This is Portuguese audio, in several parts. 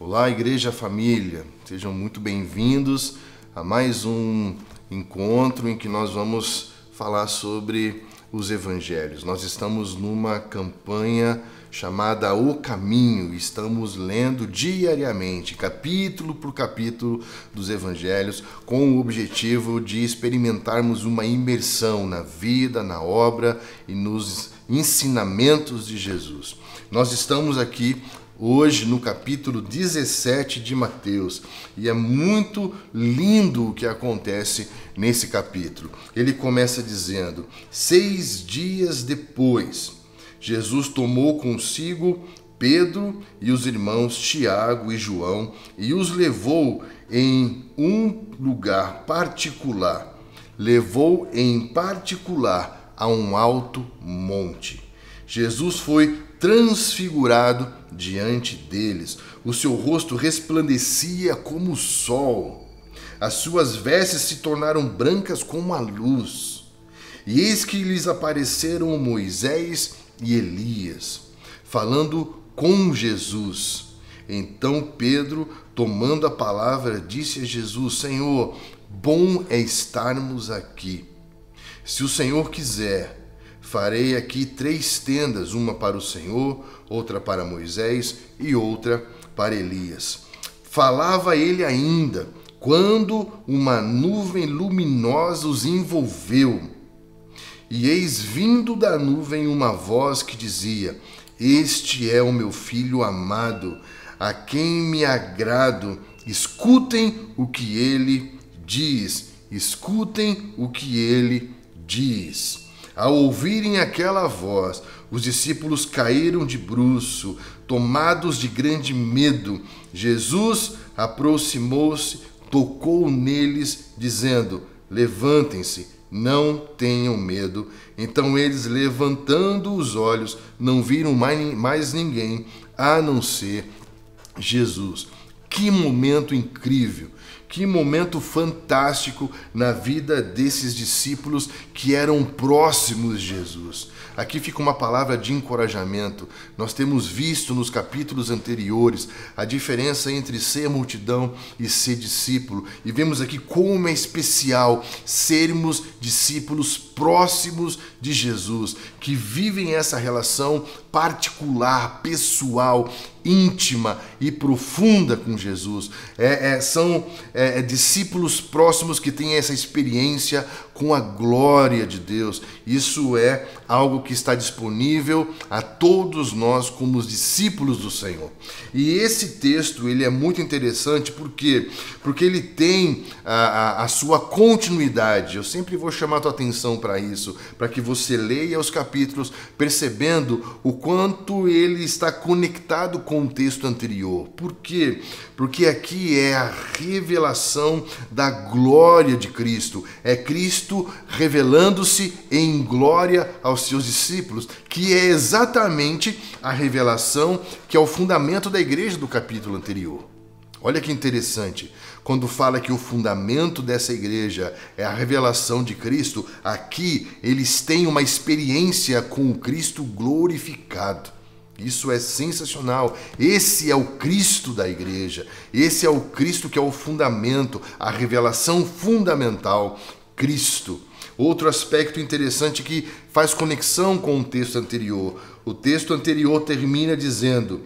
Olá, Igreja Família, sejam muito bem-vindos a mais um encontro em que nós vamos falar sobre os Evangelhos. Nós estamos numa campanha chamada O Caminho, estamos lendo diariamente, capítulo por capítulo dos Evangelhos, com o objetivo de experimentarmos uma imersão na vida, na obra e nos ensinamentos de Jesus. Nós estamos aqui hoje no capítulo 17 de Mateus, e é muito lindo o que acontece nesse capítulo. Ele começa dizendo: 6 dias depois, Jesus tomou consigo Pedro e os irmãos Tiago e João e os levou em um lugar particular. Levou em particular a um alto monte. Jesus foi transfigurado diante deles. O seu rosto resplandecia como o sol. As suas vestes se tornaram brancas como a luz. E eis que lhes apareceram Moisés e Elias, falando com Jesus. Então Pedro, tomando a palavra, disse a Jesus: Senhor, bom é estarmos aqui. Se o Senhor quiser, farei aqui 3 tendas, uma para o Senhor, outra para Moisés e outra para Elias. Falava ele ainda, quando uma nuvem luminosa os envolveu. E eis vindo da nuvem uma voz que dizia: Este é o meu filho amado, a quem me agrado. Escutem o que ele diz. Escutem o que ele diz. Ao ouvirem aquela voz, os discípulos caíram de bruço, tomados de grande medo. Jesus aproximou-se, tocou neles, dizendo: Levantem-se, não tenham medo. Então eles, levantando os olhos, não viram mais ninguém a não ser Jesus. Que momento incrível! Que momento fantástico na vida desses discípulos que eram próximos de Jesus. Aqui fica uma palavra de encorajamento. Nós temos visto nos capítulos anteriores a diferença entre ser multidão e ser discípulo. E vemos aqui como é especial sermos discípulos próximos de Jesus, que vivem essa relação particular, pessoal, íntima e profunda com Jesus. São discípulos próximos que têm essa experiência com a glória de Deus. Isso é algo que está disponível a todos nós como os discípulos do Senhor. E esse texto ele é muito interessante porque ele tem a sua continuidade. Eu sempre vou chamar a tua atenção para isso, para que você leia os capítulos percebendo o quanto ele está conectado com o texto anterior. Por quê? Porque aqui é a revelação da glória de Cristo. É Cristo revelando-se em glória aos seus discípulos, que é exatamente a revelação que é o fundamento da igreja do capítulo anterior. Olha que interessante, quando fala que o fundamento dessa igreja é a revelação de Cristo, aqui eles têm uma experiência com o Cristo glorificado. Isso é sensacional. Esse é o Cristo da igreja. Esse é o Cristo que é o fundamento, a revelação fundamental, Cristo. Outro aspecto interessante que faz conexão com o texto anterior. O texto anterior termina dizendo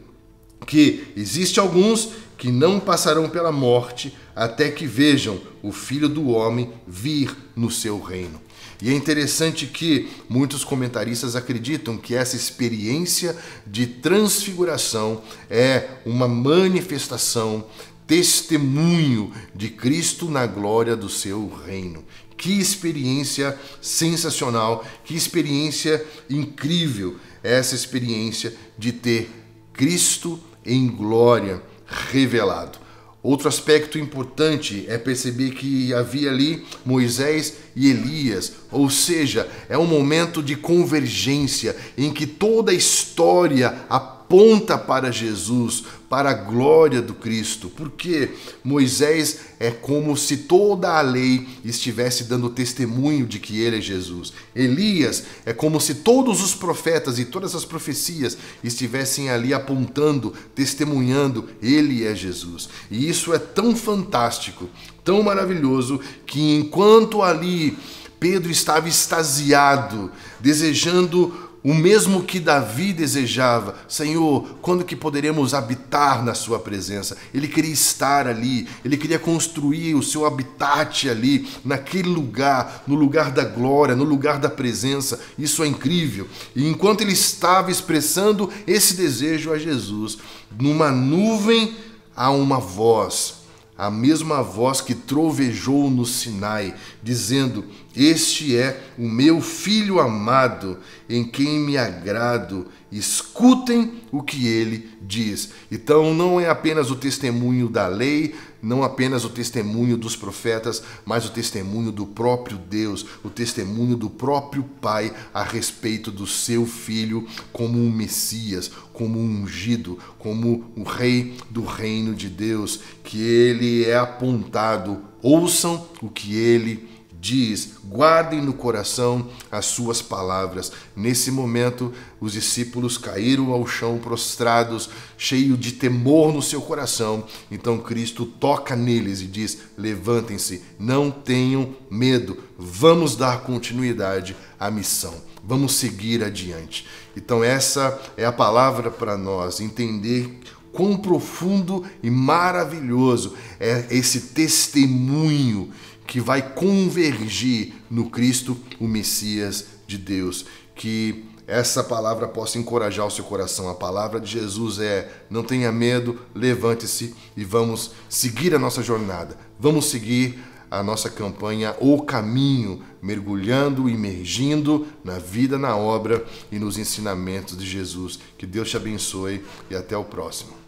que existe alguns que não passarão pela morte até que vejam o Filho do Homem vir no seu reino. E é interessante que muitos comentaristas acreditam que essa experiência de transfiguração é uma manifestação, testemunho de Cristo na glória do seu reino. Que experiência sensacional, que experiência incrível essa experiência de ter Cristo em glória revelado. Outro aspecto importante é perceber que havia ali Moisés e Elias, ou seja, é um momento de convergência em que toda a história aponta aponta para Jesus, para a glória do Cristo, porque Moisés é como se toda a lei estivesse dando testemunho de que ele é Jesus. Elias é como se todos os profetas e todas as profecias estivessem ali apontando, testemunhando, ele é Jesus. E isso é tão fantástico, tão maravilhoso, que enquanto ali Pedro estava extasiado, desejando o mesmo que Davi desejava. Senhor, quando que poderemos habitar na sua presença? Ele queria estar ali, ele queria construir o seu habitat ali, naquele lugar, no lugar da glória, no lugar da presença. Isso é incrível. E enquanto ele estava expressando esse desejo a Jesus, numa nuvem há uma voz, a mesma voz que trovejou no Sinai, dizendo: este é o meu filho amado, em quem me agrado, escutem o que ele diz. Então não é apenas o testemunho da lei, não apenas o testemunho dos profetas, mas o testemunho do próprio Deus, o testemunho do próprio Pai a respeito do seu Filho como um Messias, como um ungido, como o Rei do reino de Deus, que ele é apontado. Ouçam o que ele diz, guardem no coração as suas palavras. Nesse momento, os discípulos caíram ao chão prostrados, cheios de temor no seu coração. Então Cristo toca neles e diz: levantem-se, não tenham medo, vamos dar continuidade à missão, vamos seguir adiante. Então essa é a palavra para nós, entender quão profundo e maravilhoso é esse testemunho que vai convergir no Cristo, o Messias de Deus. Que essa palavra possa encorajar o seu coração. A palavra de Jesus é: não tenha medo, levante-se e vamos seguir a nossa jornada. Vamos seguir a nossa campanha, o caminho, mergulhando, imergindo na vida, na obra e nos ensinamentos de Jesus. Que Deus te abençoe e até o próximo.